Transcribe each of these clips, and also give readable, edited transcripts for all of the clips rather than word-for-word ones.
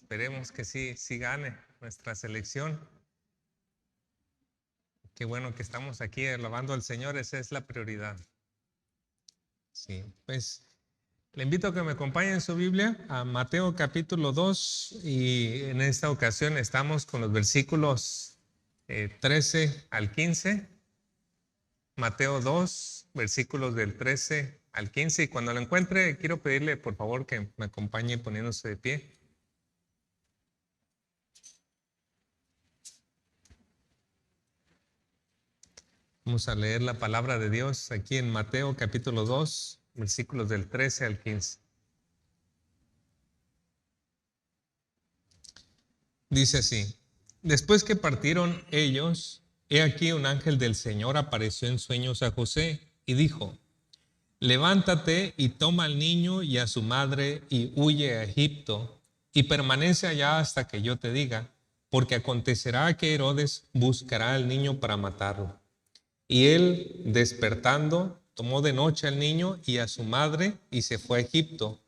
Esperemos que sí gane nuestra selección. Qué bueno que estamos aquí alabando al Señor, esa es la prioridad. Sí, pues le invito a que me acompañe en su Biblia a Mateo capítulo 2 y en esta ocasión estamos con los versículos 13 al 15. Mateo 2, versículos del 13 al 15. Y cuando lo encuentre, quiero pedirle por favor que me acompañe poniéndose de pie. Vamos a leer la palabra de Dios aquí en Mateo capítulo 2, versículos del 13 al 15. Dice así: después que partieron ellos, he aquí un ángel del Señor apareció en sueños a José y dijo: levántate y toma al niño y a su madre y huye a Egipto y permanece allá hasta que yo te diga, porque acontecerá que Herodes buscará al niño para matarlo. Y él, despertando, tomó de noche al niño y a su madre y se fue a Egipto.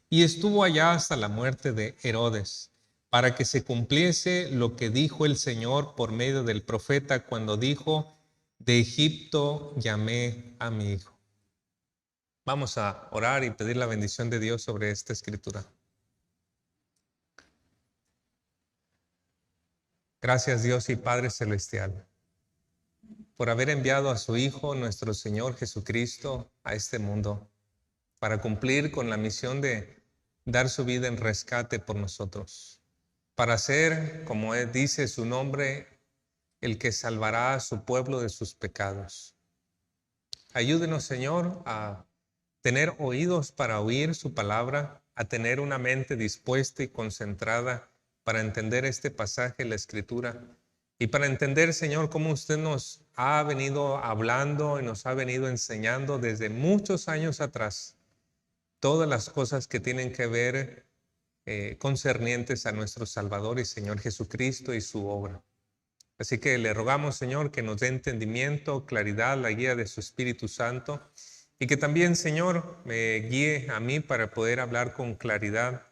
Y estuvo allá hasta la muerte de Herodes, para que se cumpliese lo que dijo el Señor por medio del profeta cuando dijo: de Egipto llamé a mi hijo. Vamos a orar y pedir la bendición de Dios sobre esta escritura. Gracias, Dios y Padre Celestial, por haber enviado a su Hijo, nuestro Señor Jesucristo, a este mundo, para cumplir con la misión de dar su vida en rescate por nosotros, para ser, como dice su nombre, el que salvará a su pueblo de sus pecados. Ayúdenos, Señor, a tener oídos para oír su palabra, a tener una mente dispuesta y concentrada para entender este pasaje de la Escritura y para entender, Señor, cómo usted nos ha venido hablando y nos ha venido enseñando desde muchos años atrás todas las cosas que tienen que ver concernientes a nuestro Salvador y Señor Jesucristo y su obra. Así que le rogamos, Señor, que nos dé entendimiento, claridad, la guía de su Espíritu Santo, y que también, Señor, me guíe a mí para poder hablar con claridad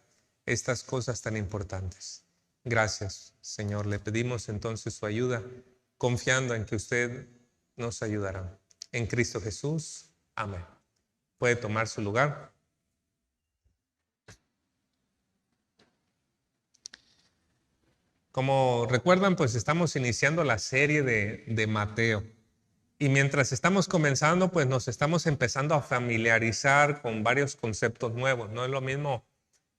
estas cosas tan importantes. Gracias, Señor. Le pedimos entonces su ayuda, confiando en que usted nos ayudará. En Cristo Jesús. Amén. Puede tomar su lugar. Como recuerdan, pues estamos iniciando la serie de Mateo. Y mientras estamos comenzando, pues nos estamos empezando a familiarizar con varios conceptos nuevos. No es lo mismo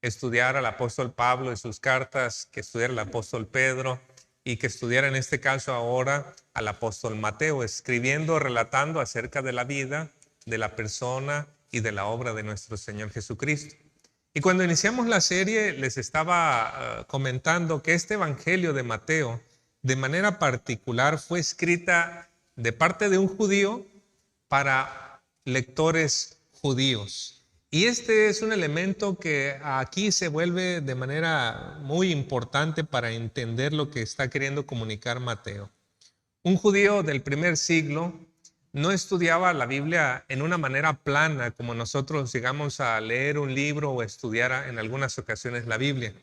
estudiar al apóstol Pablo y sus cartas que estudiar al apóstol Pedro y que estudiar en este caso ahora al apóstol Mateo, escribiendo, relatando acerca de la vida, de la persona y de la obra de nuestro Señor Jesucristo. Y cuando iniciamos la serie les estaba comentando que este evangelio de Mateo de manera particular fue escrita de parte de un judío para lectores judíos. Y este es un elemento que aquí se vuelve de manera muy importante para entender lo que está queriendo comunicar Mateo. Un judío del primer siglo no estudiaba la Biblia en una manera plana como nosotros llegamos a leer un libro o estudiar en algunas ocasiones la Biblia.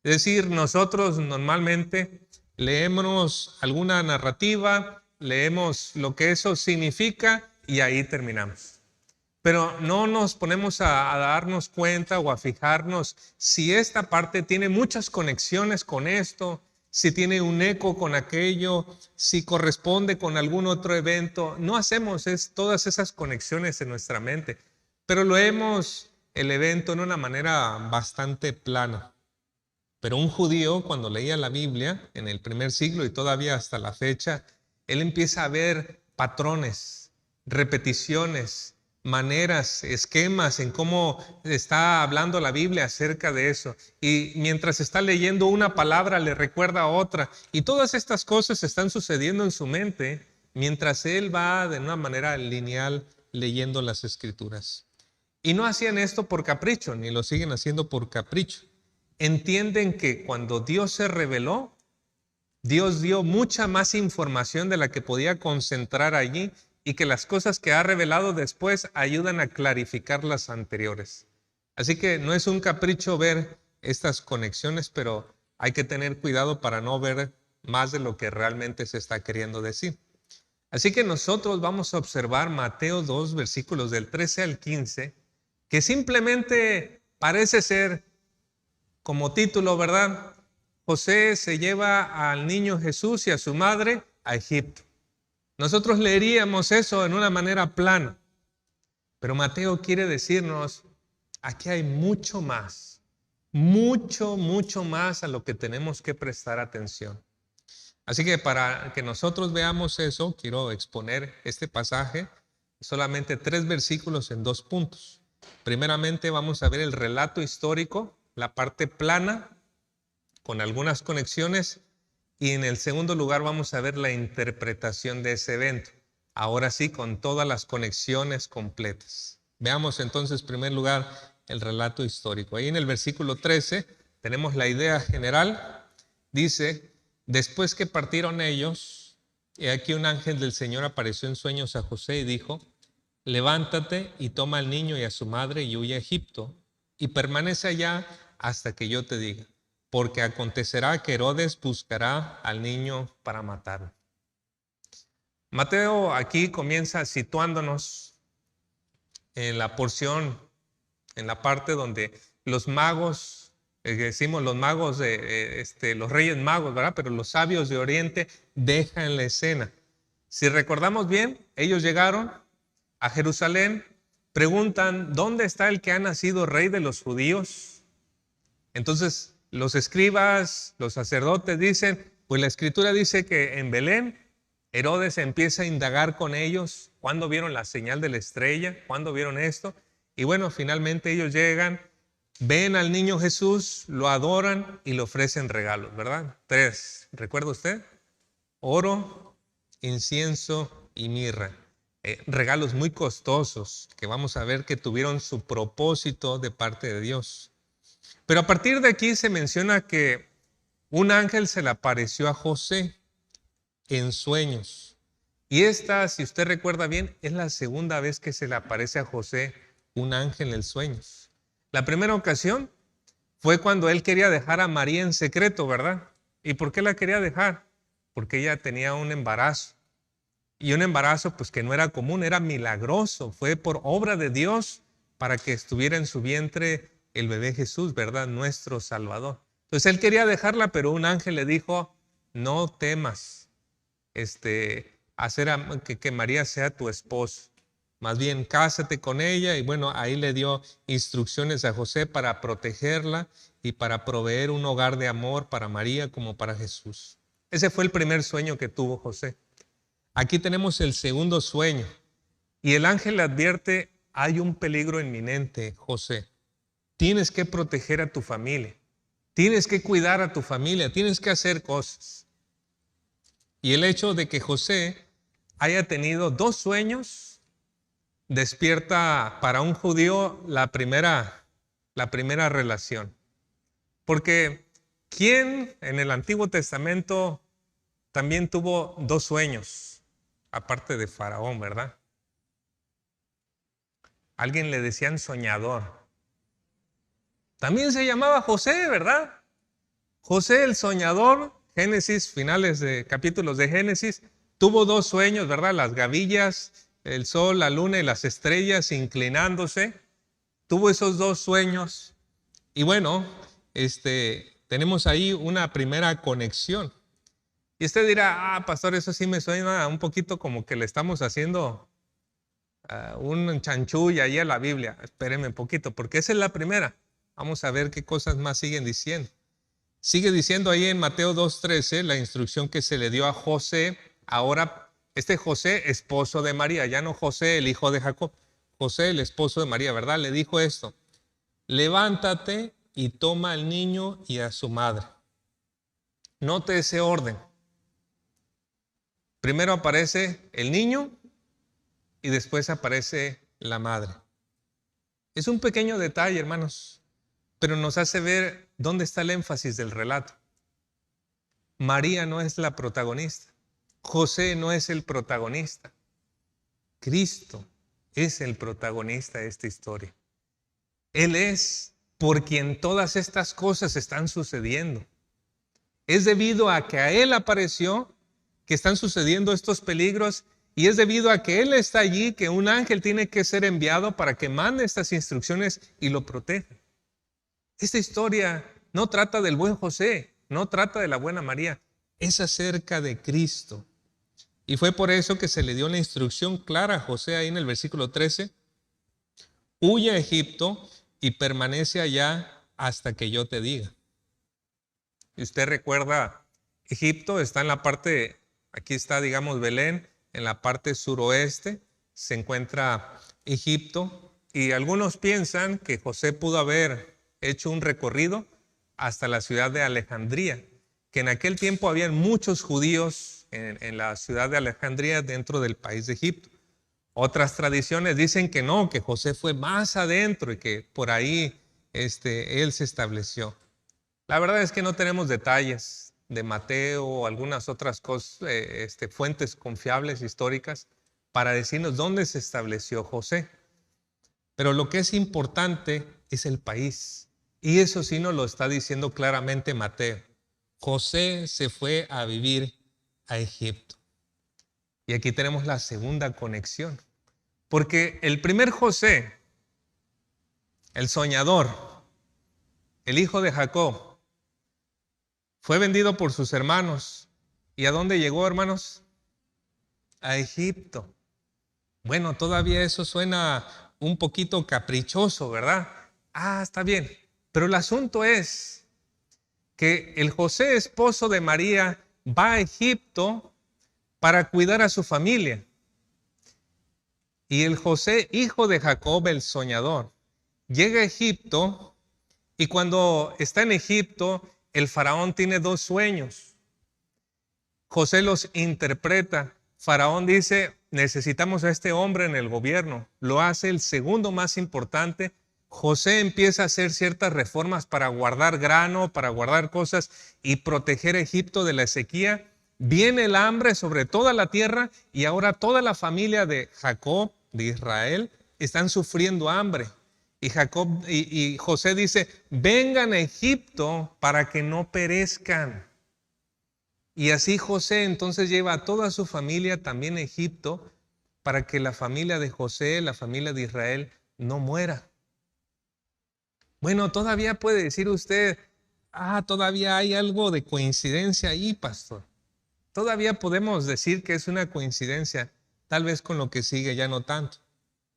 Es decir, nosotros normalmente leemos alguna narrativa, leemos lo que eso significa y ahí terminamos. Pero no nos ponemos a darnos cuenta o a fijarnos si esta parte tiene muchas conexiones con esto, si tiene un eco con aquello, si corresponde con algún otro evento. No hacemos todas esas conexiones en nuestra mente, pero leemos el evento en una manera bastante plana. Pero un judío, cuando leía la Biblia en el primer siglo y todavía hasta la fecha, él empieza a ver patrones, repeticiones, maneras, esquemas en cómo está hablando la Biblia acerca de eso. Y mientras está leyendo una palabra le recuerda a otra. Y todas estas cosas están sucediendo en su mente mientras él va de una manera lineal leyendo las Escrituras. Y no hacían esto por capricho, ni lo siguen haciendo por capricho. Entienden que cuando Dios se reveló, Dios dio mucha más información de la que podía concentrar allí y que las cosas que ha revelado después ayudan a clarificar las anteriores. Así que no es un capricho ver estas conexiones, pero hay que tener cuidado para no ver más de lo que realmente se está queriendo decir. Así que nosotros vamos a observar Mateo 2, versículos del 13 al 15, que simplemente parece ser como título, ¿verdad? José se lleva al niño Jesús y a su madre a Egipto. Nosotros leeríamos eso en una manera plana, pero Mateo quiere decirnos, aquí hay mucho más, mucho más a lo que tenemos que prestar atención. Así que para que nosotros veamos eso, quiero exponer este pasaje, solamente 3 versículos en 2 puntos. Primeramente vamos a ver el relato histórico, la parte plana, con algunas conexiones, y en el segundo lugar vamos a ver la interpretación de ese evento. Ahora sí, con todas las conexiones completas. Veamos entonces, en primer lugar, el relato histórico. Ahí en el versículo 13 tenemos la idea general. Dice, después que partieron ellos, he aquí un ángel del Señor apareció en sueños a José y dijo, levántate y toma al niño y a su madre y huye a Egipto y permanece allá hasta que yo te diga, porque acontecerá que Herodes buscará al niño para matarlo. Mateo aquí comienza situándonos en la porción, en la parte donde los magos, decimos los magos, los reyes magos, ¿verdad? Pero los sabios de Oriente dejan la escena. Si recordamos bien, ellos llegaron a Jerusalén, preguntan, ¿dónde está el que ha nacido rey de los judíos? Entonces los escribas, los sacerdotes dicen, pues la escritura dice que en Belén Herodes empieza a indagar con ellos, ¿cuándo vieron la señal de la estrella? ¿Cuándo vieron esto? Y bueno, finalmente ellos llegan, ven al niño Jesús, lo adoran y le ofrecen regalos, ¿verdad? 3, ¿recuerda usted? Oro, incienso y mirra. Regalos muy costosos que vamos a ver que tuvieron su propósito de parte de Dios. Pero a partir de aquí se menciona que un ángel se le apareció a José en sueños. Y esta, si usted recuerda bien, es la segunda vez que se le aparece a José un ángel en sueños. La primera ocasión fue cuando él quería dejar a María en secreto, ¿verdad? ¿Y por qué la quería dejar? Porque ella tenía un embarazo. Y un embarazo pues que no era común, era milagroso. Fue por obra de Dios para que estuviera en su vientre el bebé Jesús, ¿verdad? Nuestro Salvador. Entonces él quería dejarla, pero un ángel le dijo, no temas hacer que María sea tu esposo. Más bien, cásate con ella. Y bueno, ahí le dio instrucciones a José para protegerla y para proveer un hogar de amor para María como para Jesús. Ese fue el primer sueño que tuvo José. Aquí tenemos el segundo sueño. Y el ángel le advierte, hay un peligro inminente, José. Tienes que proteger a tu familia. Tienes que cuidar a tu familia. Tienes que hacer cosas. Y el hecho de que José haya tenido 2 sueños despierta para un judío la primera relación. Porque ¿quién en el Antiguo Testamento también tuvo 2 sueños? Aparte de Faraón, ¿verdad? Alguien le decían soñador. También se llamaba José, ¿verdad? José el soñador, Génesis, finales de capítulos de Génesis, tuvo 2 sueños, ¿verdad? Las gavillas, el sol, la luna y las estrellas inclinándose. Tuvo esos 2 sueños. Y bueno, tenemos ahí una primera conexión. Y usted dirá, pastor, eso sí me suena un poquito como que le estamos haciendo un chanchullo ahí a la Biblia. Espérenme un poquito, porque esa es la primera. Vamos a ver qué cosas más siguen diciendo. Sigue diciendo ahí en Mateo 2:13 la instrucción que se le dio a José. Ahora, José, esposo de María, ya no José, el hijo de Jacob. José, el esposo de María, ¿verdad? Le dijo esto: levántate y toma al niño y a su madre. Note ese orden. Primero aparece el niño y después aparece la madre. Es un pequeño detalle, hermanos, pero nos hace ver dónde está el énfasis del relato. María no es la protagonista. José no es el protagonista. Cristo es el protagonista de esta historia. Él es por quien todas estas cosas están sucediendo. Es debido a que a Él apareció que están sucediendo estos peligros, y es debido a que Él está allí que un ángel tiene que ser enviado para que mande estas instrucciones y lo proteja. Esta historia no trata del buen José, no trata de la buena María, es acerca de Cristo. Y fue por eso que se le dio la instrucción clara a José ahí en el versículo 13. Huye a Egipto y permanece allá hasta que yo te diga. Y usted recuerda, Egipto está en la parte, aquí está, digamos, Belén, en la parte suroeste se encuentra Egipto. Y algunos piensan que José pudo haber hecho un recorrido hasta la ciudad de Alejandría, que en aquel tiempo habían muchos judíos en la ciudad de Alejandría dentro del país de Egipto. Otras tradiciones dicen que no, que José fue más adentro y que por ahí él se estableció. La verdad es que no tenemos detalles de Mateo o algunas otras cosas, fuentes confiables históricas para decirnos dónde se estableció José. Pero lo que es importante es el país. Y eso sí nos lo está diciendo claramente Mateo. José se fue a vivir a Egipto. Y aquí tenemos la segunda conexión. Porque el primer José, el soñador, el hijo de Jacob, fue vendido por sus hermanos. ¿Y a dónde llegó, hermanos? A Egipto. Bueno, todavía eso suena un poquito caprichoso, ¿verdad? Está bien. Pero el asunto es que el José, esposo de María, va a Egipto para cuidar a su familia. Y el José, hijo de Jacob, el soñador, llega a Egipto y cuando está en Egipto, el faraón tiene dos sueños. José los interpreta. Faraón dice, necesitamos a este hombre en el gobierno. Lo hace el segundo más importante. José empieza a hacer ciertas reformas para guardar grano, para guardar cosas y proteger a Egipto de la sequía. Viene el hambre sobre toda la tierra y ahora toda la familia de Jacob, de Israel, están sufriendo hambre. Y José dice, vengan a Egipto para que no perezcan. Y así José entonces lleva a toda su familia también a Egipto para que la familia de José, la familia de Israel, no muera. Bueno, todavía puede decir usted, todavía hay algo de coincidencia ahí, pastor. Todavía podemos decir que es una coincidencia, tal vez con lo que sigue ya no tanto.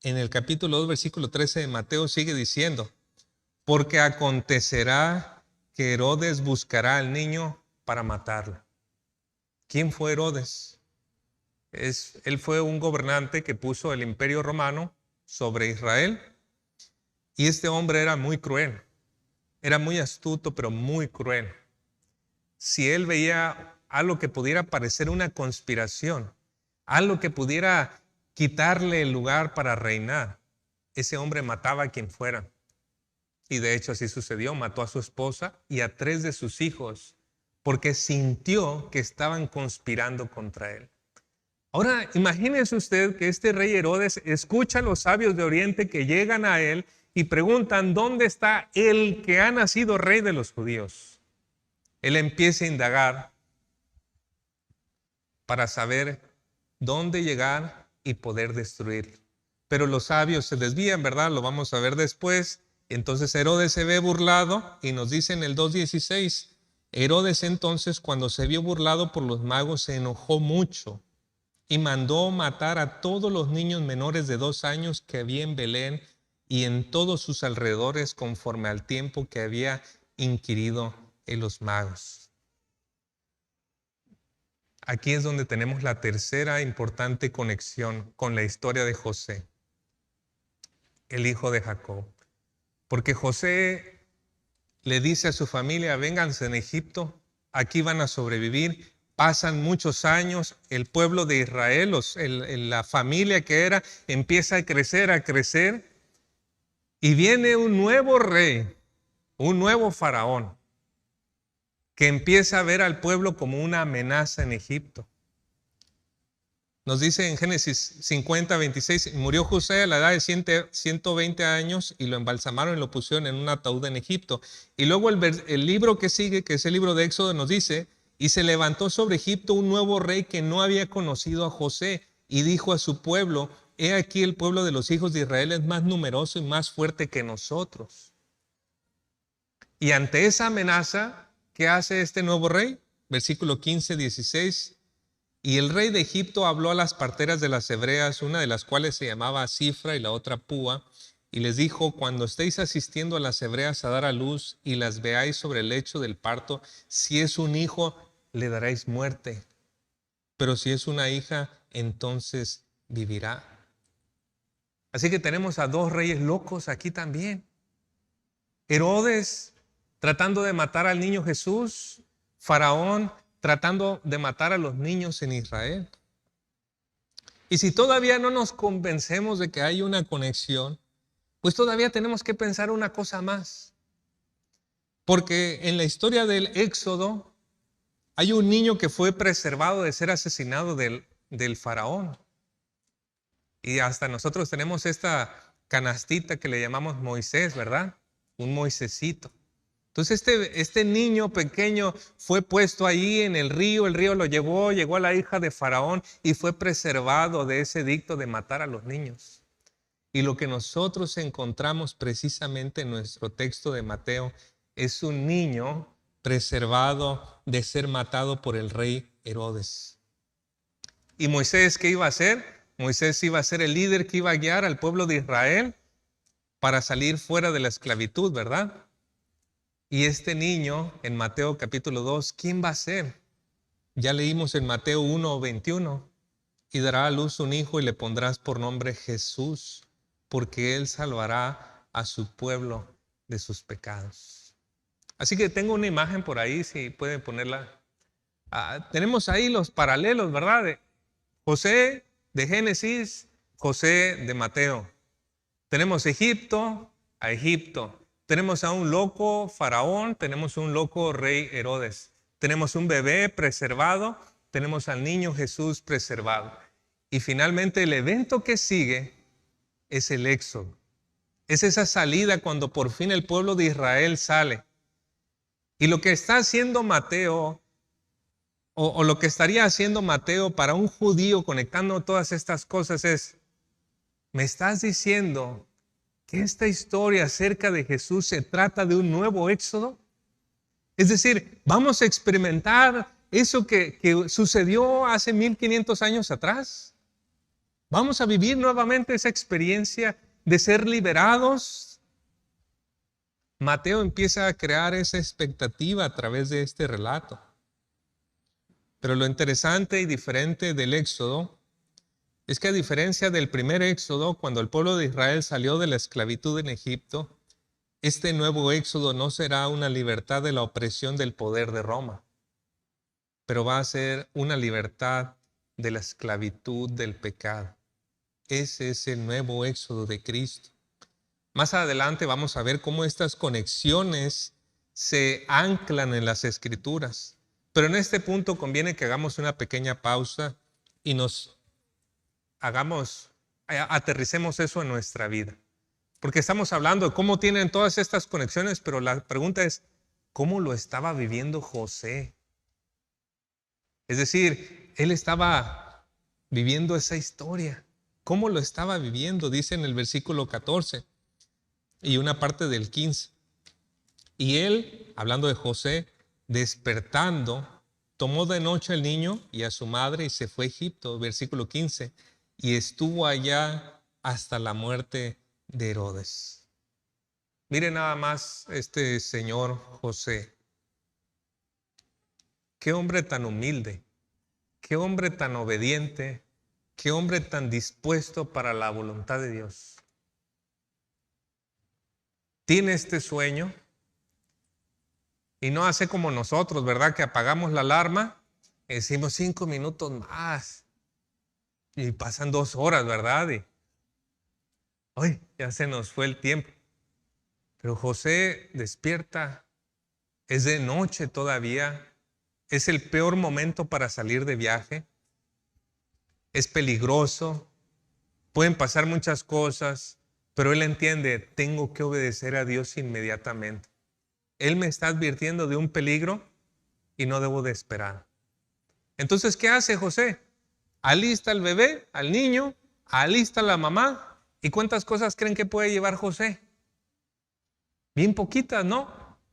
En el capítulo 2, versículo 13 de Mateo sigue diciendo, porque acontecerá que Herodes buscará al niño para matarlo. ¿Quién fue Herodes? Él fue un gobernante que puso el imperio romano sobre Israel y este hombre era muy cruel, era muy astuto pero muy cruel. Si él veía algo que pudiera parecer una conspiración, algo que pudiera quitarle el lugar para reinar, ese hombre mataba a quien fuera. Y de hecho así sucedió, mató a su esposa y a 3 de sus hijos porque sintió que estaban conspirando contra él. Ahora, imagínese usted que este rey Herodes escucha a los sabios de Oriente que llegan a él y preguntan, ¿dónde está el que ha nacido rey de los judíos? Él empieza a indagar para saber dónde llegar y poder destruirlo. Pero los sabios se desvían, ¿verdad? Lo vamos a ver después. Entonces Herodes se ve burlado y nos dice en el 2:16, Herodes entonces cuando se vio burlado por los magos se enojó mucho y mandó matar a todos los niños menores de 2 años que había en Belén y en todos sus alrededores conforme al tiempo que había inquirido en los magos. Aquí es donde tenemos la tercera importante conexión con la historia de José, el hijo de Jacob. Porque José le dice a su familia, vénganse en Egipto, aquí van a sobrevivir. Pasan muchos años, el pueblo de Israel, la familia que era, empieza a crecer, y viene un nuevo rey, un nuevo faraón, que empieza a ver al pueblo como una amenaza en Egipto. Nos dice en Génesis 50:26, murió José a la edad de 120 años y lo embalsamaron y lo pusieron en un ataúd en Egipto. Y luego el libro que sigue, que es el libro de Éxodo, nos dice, y se levantó sobre Egipto un nuevo rey que no había conocido a José y dijo a su pueblo, he aquí el pueblo de los hijos de Israel es más numeroso y más fuerte que nosotros. Y ante esa amenaza, ¿qué hace este nuevo rey? Versículo 15-16. Y el rey de Egipto habló a las parteras de las hebreas, una de las cuales se llamaba Cifra y la otra Púa, y les dijo, cuando estéis asistiendo a las hebreas a dar a luz y las veáis sobre el lecho del parto, si es un hijo, le daréis muerte, pero si es una hija, entonces vivirá. Así que tenemos a dos reyes locos aquí también. Herodes tratando de matar al niño Jesús, Faraón tratando de matar a los niños en Israel. Y si todavía no nos convencemos de que hay una conexión, pues todavía tenemos que pensar una cosa más. Porque en la historia del Éxodo hay un niño que fue preservado de ser asesinado del Faraón. Y hasta nosotros tenemos esta canastita que le llamamos Moisés, ¿verdad? Un Moisésito. Entonces este niño pequeño fue puesto ahí en el río lo llegó a la hija de Faraón y fue preservado de ese edicto de matar a los niños. Y lo que nosotros encontramos precisamente en nuestro texto de Mateo es un niño preservado de ser matado por el rey Herodes. ¿Y Moisés qué iba a hacer? Moisés iba a ser el líder que iba a guiar al pueblo de Israel para salir fuera de la esclavitud, ¿verdad? Y este niño, en Mateo capítulo 2, ¿quién va a ser? Ya leímos en Mateo 1:21, y dará a luz un hijo y le pondrás por nombre Jesús, porque él salvará a su pueblo de sus pecados. Así que tengo una imagen por ahí, si pueden ponerla. Tenemos ahí los paralelos, ¿verdad? De José de Génesis, José de Mateo. Tenemos Egipto a Egipto. Tenemos a un loco faraón, tenemos un loco rey Herodes. Tenemos un bebé preservado, tenemos al niño Jesús preservado. Y finalmente el evento que sigue es el éxodo. Es esa salida cuando por fin el pueblo de Israel sale. Y lo que está haciendo Mateo, o lo que estaría haciendo Mateo para un judío conectando todas estas cosas es, ¿me estás diciendo que esta historia acerca de Jesús se trata de un nuevo éxodo? Es decir, vamos a experimentar eso que sucedió hace 1500 años atrás. Vamos a vivir nuevamente esa experiencia de ser liberados. Mateo empieza a crear esa expectativa a través de este relato. Pero lo interesante y diferente del éxodo es que a diferencia del primer éxodo, cuando el pueblo de Israel salió de la esclavitud en Egipto, este nuevo éxodo no será una libertad de la opresión del poder de Roma, pero va a ser una libertad de la esclavitud del pecado. Ese es el nuevo éxodo de Cristo. Más adelante vamos a ver cómo estas conexiones se anclan en las Escrituras. Pero en este punto conviene que hagamos una pequeña pausa y aterricemos eso en nuestra vida. Porque estamos hablando de cómo tienen todas estas conexiones, pero la pregunta es, ¿cómo lo estaba viviendo José? Es decir, él estaba viviendo esa historia. ¿Cómo lo estaba viviendo? Dice en el versículo 14 y una parte del 15. Y él, hablando de José, despertando, tomó de noche al niño y a su madre y se fue a Egipto, versículo 15, y estuvo allá hasta la muerte de Herodes. Mire nada más este señor José. Qué hombre tan humilde, qué hombre tan obediente, qué hombre tan dispuesto para la voluntad de Dios. Tiene este sueño y no hace como nosotros, ¿verdad? Que apagamos la alarma y decimos 5 minutos más y pasan 2 horas, ¿verdad? Y ¡ay! Ya se nos fue el tiempo. Pero José despierta, es de noche todavía, es el peor momento para salir de viaje. es peligroso, pueden pasar muchas cosas, pero él entiende, tengo que obedecer a Dios inmediatamente. Él me está advirtiendo de un peligro y no debo de esperar. Entonces, ¿qué hace José? Alista al bebé, al niño, alista a la mamá. ¿Y cuántas cosas creen que puede llevar José? Bien poquitas, ¿no?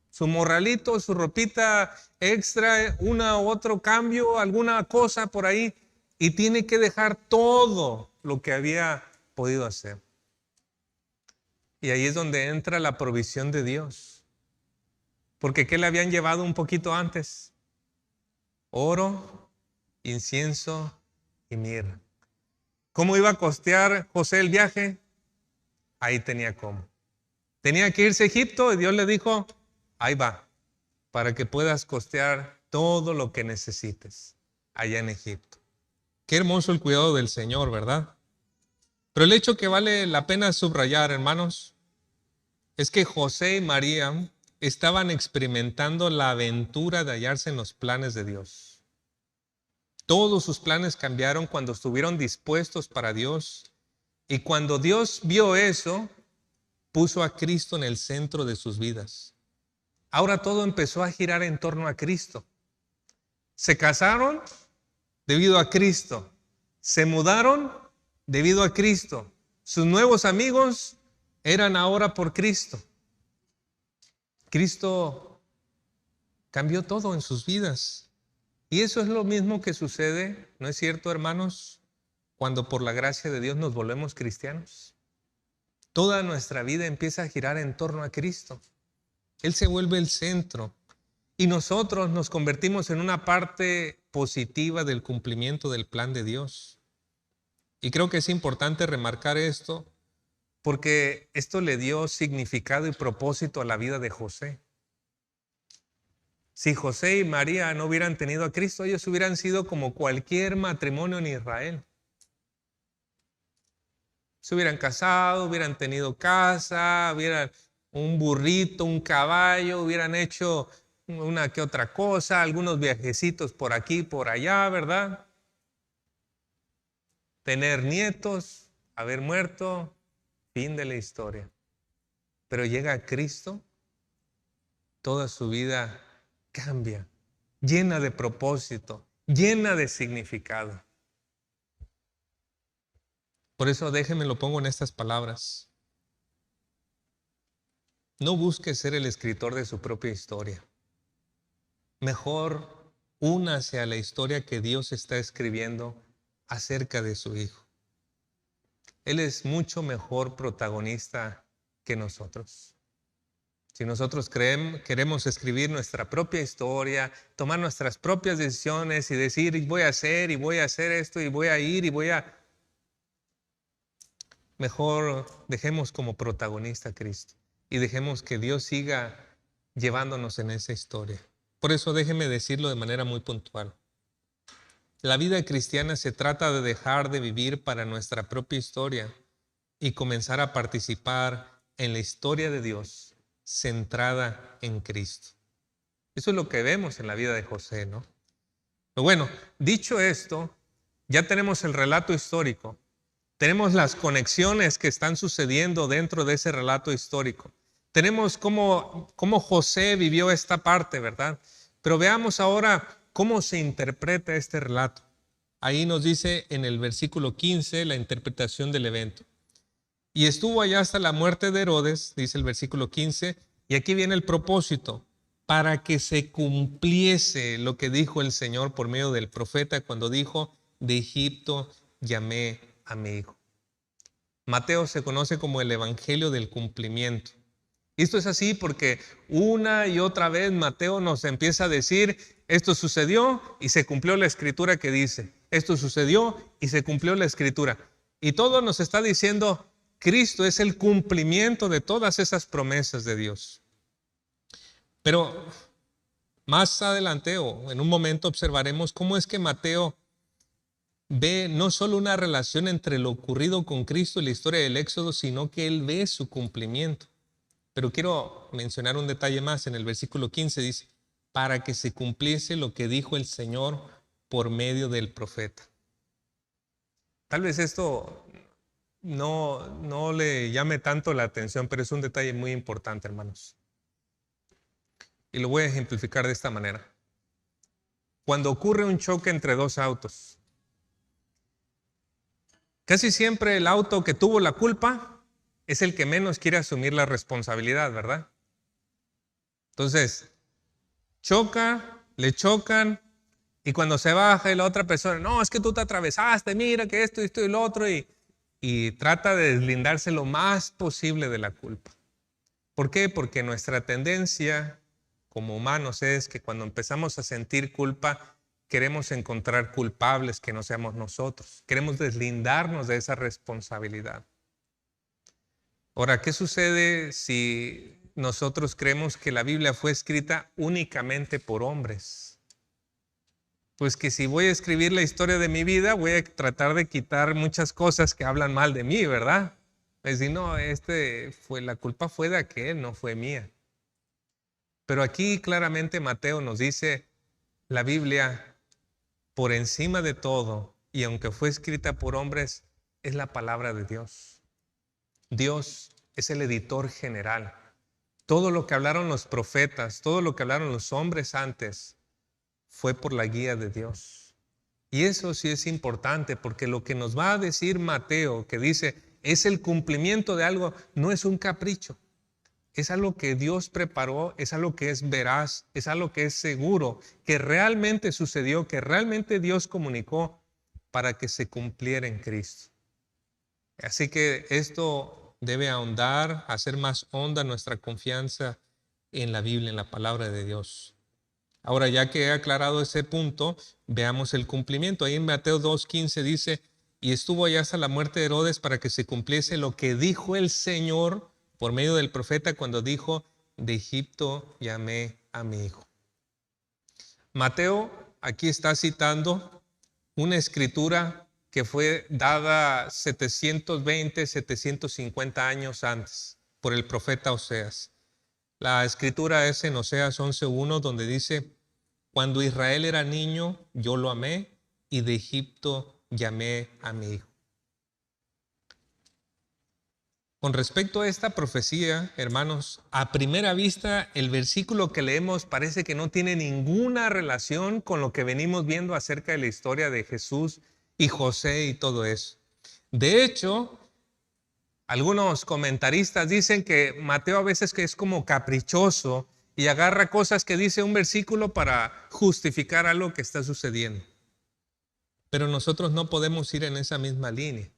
Su morralito, su ropita extra, una u otro cambio, alguna cosa por ahí. Y tiene que dejar todo lo que había podido hacer. Y ahí es donde entra la provisión de Dios. Porque ¿qué le habían llevado un poquito antes? Oro, incienso y mirra. ¿Cómo iba a costear José el viaje? Ahí tenía cómo. Tenía que irse a Egipto y Dios le dijo, ahí va, para que puedas costear todo lo que necesites allá en Egipto. Qué hermoso el cuidado del Señor, ¿verdad? Pero el hecho que vale la pena subrayar, hermanos, es que José y María estaban experimentando la aventura de hallarse en los planes de Dios. Todos sus planes cambiaron cuando estuvieron dispuestos para Dios. Y cuando Dios vio eso, puso a Cristo en el centro de sus vidas. Ahora todo empezó a girar en torno a Cristo. Se casaron debido a Cristo. Se mudaron debido a Cristo. Sus nuevos amigos eran ahora por Cristo. Cristo cambió todo en sus vidas. Y eso es lo mismo que sucede, ¿no es cierto, hermanos? Cuando por la gracia de Dios nos volvemos cristianos. Toda nuestra vida empieza a girar en torno a Cristo. Él se vuelve el centro. Y nosotros nos convertimos en una parte positiva del cumplimiento del plan de Dios. Y creo que es importante remarcar esto porque esto le dio significado y propósito a la vida de José. Si José y María no hubieran tenido a Cristo, ellos hubieran sido como cualquier matrimonio en Israel. Se hubieran casado, hubieran tenido casa, hubieran un burrito, un caballo, hubieran hecho una que otra cosa, algunos viajecitos por aquí, por allá, ¿verdad? Tener nietos, haber muerto, fin de la historia. Pero llega Cristo, toda su vida cambia, llena de propósito, llena de significado. Por eso déjenme lo pongo en estas palabras. No busque ser el escritor de su propia historia. Mejor únase a la historia que Dios está escribiendo acerca de su Hijo. Él es mucho mejor protagonista que nosotros. Si nosotros queremos escribir nuestra propia historia, tomar nuestras propias decisiones y decir, voy a hacer esto y voy a ir y voy a... Mejor dejemos como protagonista a Cristo y dejemos que Dios siga llevándonos en esa historia. Por eso déjeme decirlo de manera muy puntual. La vida cristiana se trata de dejar de vivir para nuestra propia historia y comenzar a participar en la historia de Dios centrada en Cristo. Eso es lo que vemos en la vida de José, ¿no? Pero bueno, dicho esto, ya tenemos el relato histórico. Tenemos las conexiones que están sucediendo dentro de ese relato histórico. Tenemos cómo José vivió esta parte, ¿verdad? Pero veamos ahora cómo se interpreta este relato. Ahí nos dice en el versículo 15 la interpretación del evento. Y estuvo allá hasta la muerte de Herodes, dice el versículo 15, y aquí viene el propósito, para que se cumpliese lo que dijo el Señor por medio del profeta cuando dijo, de Egipto llamé a mi hijo. Mateo se conoce como el evangelio del cumplimiento. Y esto es así porque una y otra vez Mateo nos empieza a decir, esto sucedió y se cumplió la escritura que dice, esto sucedió y se cumplió la escritura. Y todo nos está diciendo, Cristo es el cumplimiento de todas esas promesas de Dios. Pero más adelante o en un momento observaremos cómo es que Mateo ve no solo una relación entre lo ocurrido con Cristo y la historia del Éxodo, sino que él ve su cumplimiento. Pero quiero mencionar un detalle más. En el versículo 15 dice, para que se cumpliese lo que dijo el Señor por medio del profeta. Tal vez esto no le llame tanto la atención, pero es un detalle muy importante, hermanos. Y lo voy a ejemplificar de esta manera. Cuando ocurre un choque entre dos autos, casi siempre el auto que tuvo la culpa es el que menos quiere asumir la responsabilidad, ¿verdad? Entonces, le chocan, y cuando se baja y la otra persona, no, es que tú te atravesaste, mira que esto y lo otro, y trata de deslindarse lo más posible de la culpa. ¿Por qué? Porque nuestra tendencia como humanos es que cuando empezamos a sentir culpa, queremos encontrar culpables que no seamos nosotros. Queremos deslindarnos de esa responsabilidad. Ahora, ¿qué sucede si nosotros creemos que la Biblia fue escrita únicamente por hombres? Pues que si voy a escribir la historia de mi vida, voy a tratar de quitar muchas cosas que hablan mal de mí, ¿verdad? Es decir, no, la culpa fue de aquel, no fue mía. Pero aquí claramente Mateo nos dice, la Biblia, por encima de todo, y aunque fue escrita por hombres, es la palabra de Dios. Dios es el editor general. Todo lo que hablaron los profetas, todo lo que hablaron los hombres antes, fue por la guía de Dios. Y eso sí es importante, porque lo que nos va a decir Mateo, que dice, es el cumplimiento de algo, no es un capricho. Es algo que Dios preparó, es algo que es veraz, es algo que es seguro, que realmente sucedió, que realmente Dios comunicó para que se cumpliera en Cristo. Así que esto debe ahondar, hacer más honda nuestra confianza en la Biblia, en la palabra de Dios. Ahora, ya que he aclarado ese punto, veamos el cumplimiento. Ahí en Mateo 2:15 dice, y estuvo allá hasta la muerte de Herodes para que se cumpliese lo que dijo el Señor por medio del profeta cuando dijo, de Egipto llamé a mi hijo. Mateo aquí está citando una escritura que fue dada 750 años antes por el profeta Oseas. La escritura es en Oseas 11:1 donde dice, cuando Israel era niño, yo lo amé y de Egipto llamé a mi hijo. Con respecto a esta profecía, hermanos, a primera vista el versículo que leemos parece que no tiene ninguna relación con lo que venimos viendo acerca de la historia de Jesús y José y todo eso. De hecho, algunos comentaristas dicen que Mateo a veces que es como caprichoso y agarra cosas que dice un versículo para justificar algo que está sucediendo. Pero nosotros no podemos ir en esa misma línea.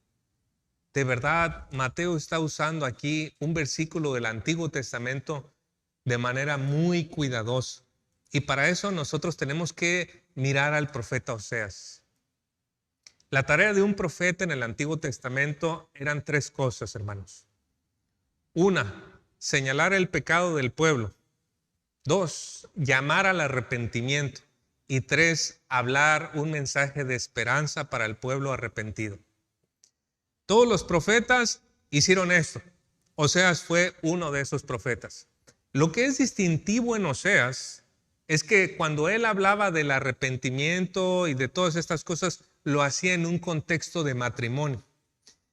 De verdad, Mateo está usando aquí un versículo del Antiguo Testamento de manera muy cuidadosa. Y para eso nosotros tenemos que mirar al profeta Oseas. La tarea de un profeta en el Antiguo Testamento eran tres cosas, hermanos. Una, señalar el pecado del pueblo. Dos, llamar al arrepentimiento. Y tres, hablar un mensaje de esperanza para el pueblo arrepentido. Todos los profetas hicieron esto. Oseas fue uno de esos profetas. Lo que es distintivo en Oseas es que cuando él hablaba del arrepentimiento y de todas estas cosas, lo hacía en un contexto de matrimonio.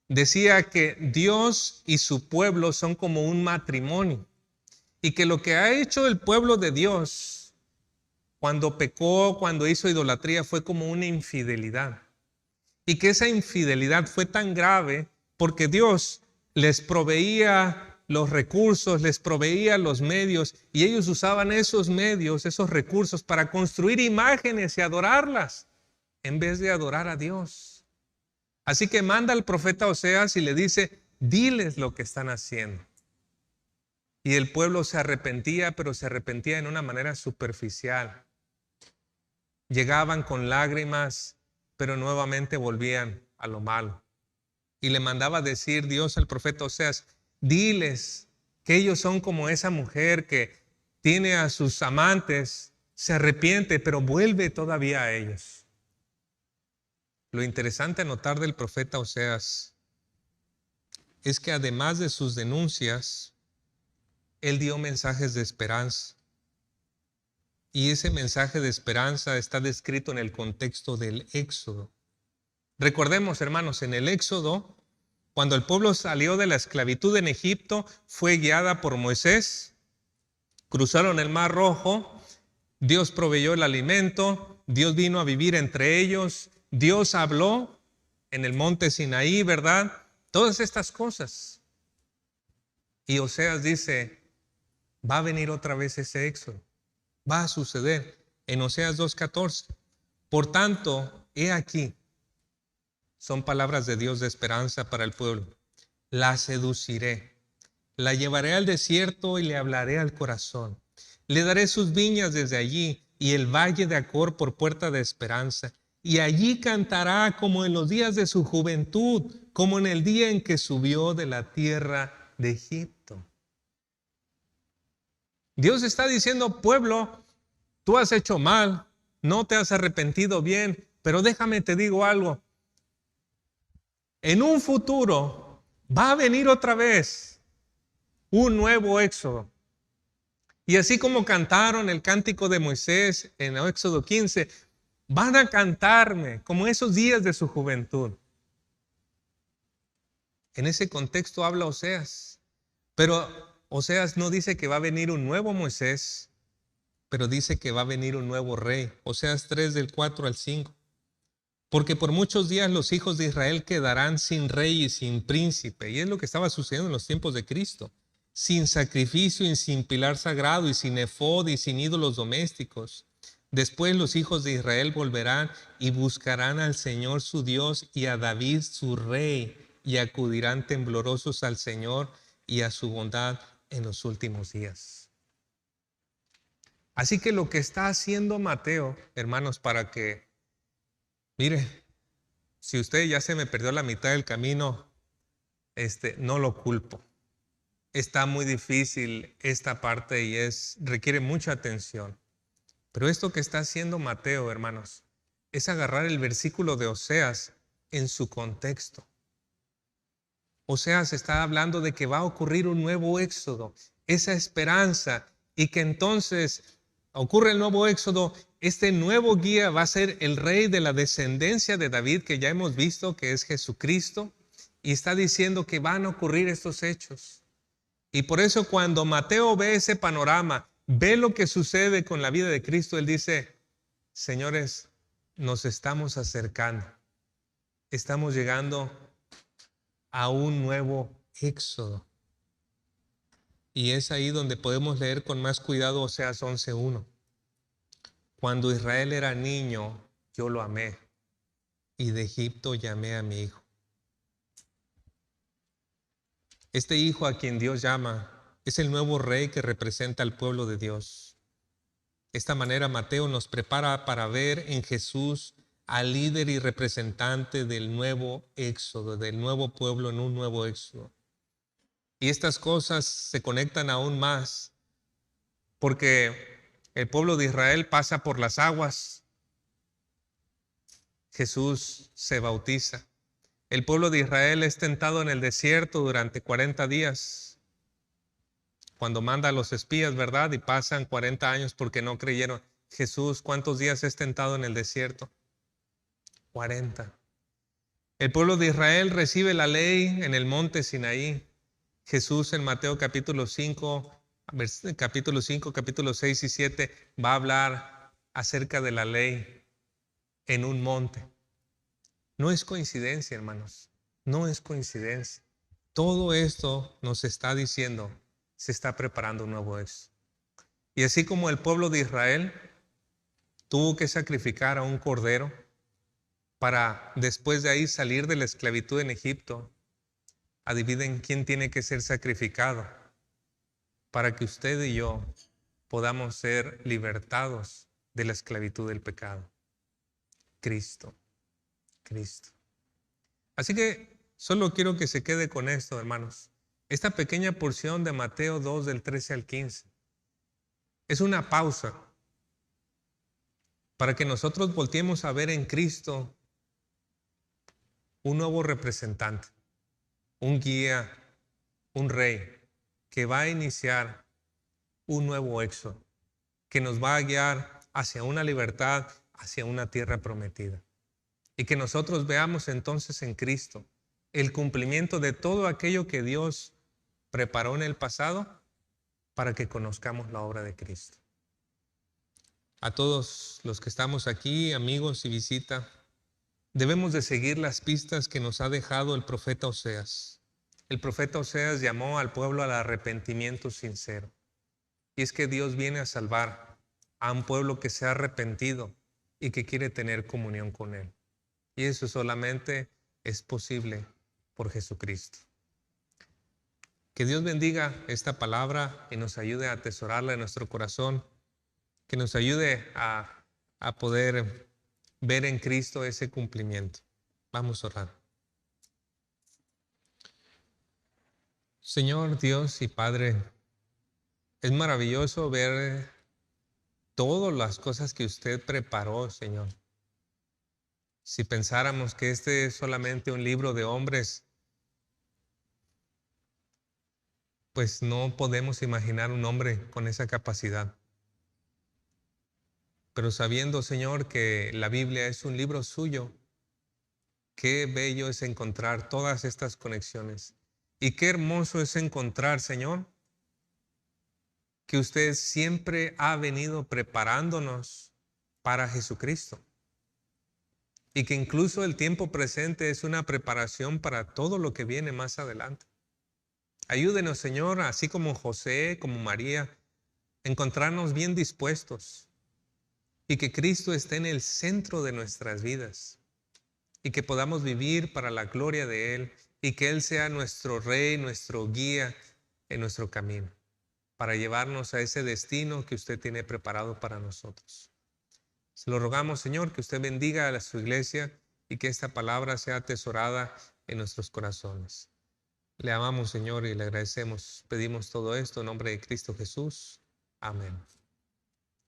Decía que Dios y su pueblo son como un matrimonio y que lo que ha hecho el pueblo de Dios cuando pecó, cuando hizo idolatría, fue como una infidelidad. Y que esa infidelidad fue tan grave porque Dios les proveía los recursos, les proveía los medios y ellos usaban esos medios, esos recursos para construir imágenes y adorarlas en vez de adorar a Dios. Así que manda al profeta Oseas y le dice, diles lo que están haciendo. Y el pueblo se arrepentía, pero se arrepentía en una manera superficial. Llegaban con lágrimas, pero nuevamente volvían a lo malo. Y le mandaba decir Dios al profeta Oseas, diles que ellos son como esa mujer que tiene a sus amantes, se arrepiente, pero vuelve todavía a ellos. Lo interesante a notar del profeta Oseas es que además de sus denuncias, él dio mensajes de esperanza. Y ese mensaje de esperanza está descrito en el contexto del Éxodo. Recordemos, hermanos, en el Éxodo, cuando el pueblo salió de la esclavitud en Egipto, fue guiada por Moisés, cruzaron el Mar Rojo, Dios proveyó el alimento, Dios vino a vivir entre ellos, Dios habló en el monte Sinaí, ¿verdad? Todas estas cosas. Y Oseas dice, va a venir otra vez ese éxodo, va a suceder en Oseas 2:14. Por tanto, he aquí, son palabras de Dios de esperanza para el pueblo. La seduciré, la llevaré al desierto y le hablaré al corazón. Le daré sus viñas desde allí y el valle de Acor por puerta de esperanza. Y allí cantará como en los días de su juventud, como en el día en que subió de la tierra de Egipto. Dios está diciendo, pueblo, tú has hecho mal, no te has arrepentido bien, pero déjame te digo algo. En un futuro va a venir otra vez un nuevo éxodo. Y así como cantaron el cántico de Moisés en el Éxodo 15, van a cantarme como esos días de su juventud. En ese contexto habla Oseas. Pero Oseas no dice que va a venir un nuevo Moisés, pero dice que va a venir un nuevo rey. Oseas 3 del 4 al 5. Porque por muchos días los hijos de Israel quedarán sin rey y sin príncipe. Y es lo que estaba sucediendo en los tiempos de Cristo. Sin sacrificio y sin pilar sagrado y sin efod y sin ídolos domésticos. Después los hijos de Israel volverán y buscarán al Señor su Dios y a David su rey y acudirán temblorosos al Señor y a su bondad en los últimos días. Así que lo que está haciendo Mateo, hermanos, para que, mire, si usted ya se me perdió la mitad del camino, no lo culpo. Está muy difícil esta parte y requiere mucha atención. Pero esto que está haciendo Mateo, hermanos, es agarrar el versículo de Oseas en su contexto. Oseas está hablando de que va a ocurrir un nuevo éxodo, esa esperanza, y que entonces ocurre el nuevo éxodo. Este nuevo guía va a ser el rey de la descendencia de David, que ya hemos visto que es Jesucristo, y está diciendo que van a ocurrir estos hechos. Y por eso cuando Mateo ve ese panorama, ve lo que sucede con la vida de Cristo, él dice, señores, nos estamos acercando, estamos llegando a un nuevo éxodo. Y es ahí donde podemos leer con más cuidado Oseas 11:1. Cuando Israel era niño, yo lo amé, y de Egipto llamé a mi hijo. Este hijo a quien Dios llama es el nuevo rey que representa al pueblo de Dios. De esta manera Mateo nos prepara para ver en Jesús al líder y representante del nuevo éxodo, del nuevo pueblo en un nuevo éxodo. Y estas cosas se conectan aún más porque el pueblo de Israel pasa por las aguas. Jesús se bautiza. El pueblo de Israel es tentado en el desierto durante 40 días. Cuando manda a los espías, ¿verdad? Y pasan 40 años porque no creyeron. Jesús, ¿cuántos días es tentado en el desierto? 40. El pueblo de Israel recibe la ley en el monte Sinaí. Jesús en Mateo capítulo 5, capítulo 6 y 7 va a hablar acerca de la ley en un monte. No es coincidencia, hermanos, no es coincidencia. Todo esto nos está diciendo, se está preparando un nuevo éxodo. Y así como el pueblo de Israel tuvo que sacrificar a un cordero para después de ahí salir de la esclavitud en Egipto, adivinen quién tiene que ser sacrificado para que usted y yo podamos ser libertados de la esclavitud del pecado. Cristo. Así que solo quiero que se quede con esto, hermanos. Esta pequeña porción de Mateo 2 del 13 al 15 es una pausa para que nosotros volteemos a ver en Cristo un nuevo representante, un guía, un rey que va a iniciar un nuevo éxodo, que nos va a guiar hacia una libertad, hacia una tierra prometida. y que nosotros veamos entonces en Cristo el cumplimiento de todo aquello que Dios preparó en el pasado para que conozcamos la obra de Cristo. A todos los que estamos aquí, amigos y visita, debemos de seguir las pistas que nos ha dejado el profeta Oseas. El profeta Oseas llamó al pueblo al arrepentimiento sincero. Y es que Dios viene a salvar a un pueblo que se ha arrepentido y que quiere tener comunión con Él. Y eso solamente es posible por Jesucristo. Que Dios bendiga esta palabra y nos ayude a atesorarla en nuestro corazón. Que nos ayude a poder ver en Cristo ese cumplimiento. Vamos a orar. Señor Dios y Padre, es maravilloso ver todas las cosas que usted preparó, Señor. Si pensáramos que este es solamente un libro de hombres, pues no podemos imaginar un hombre con esa capacidad. Pero sabiendo, Señor, que la Biblia es un libro suyo, qué bello es encontrar todas estas conexiones. Y qué hermoso es encontrar, Señor, que usted siempre ha venido preparándonos para Jesucristo. Y que incluso el tiempo presente es una preparación para todo lo que viene más adelante. Ayúdenos, Señor, así como José, como María, encontrarnos bien dispuestos y que Cristo esté en el centro de nuestras vidas y que podamos vivir para la gloria de Él y que Él sea nuestro Rey, nuestro guía en nuestro camino para llevarnos a ese destino que usted tiene preparado para nosotros. Se lo rogamos, Señor, que usted bendiga a su iglesia y que esta palabra sea atesorada en nuestros corazones. Le amamos, Señor, y le agradecemos. Pedimos todo esto en nombre de Cristo Jesús. Amén.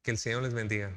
Que el Señor les bendiga.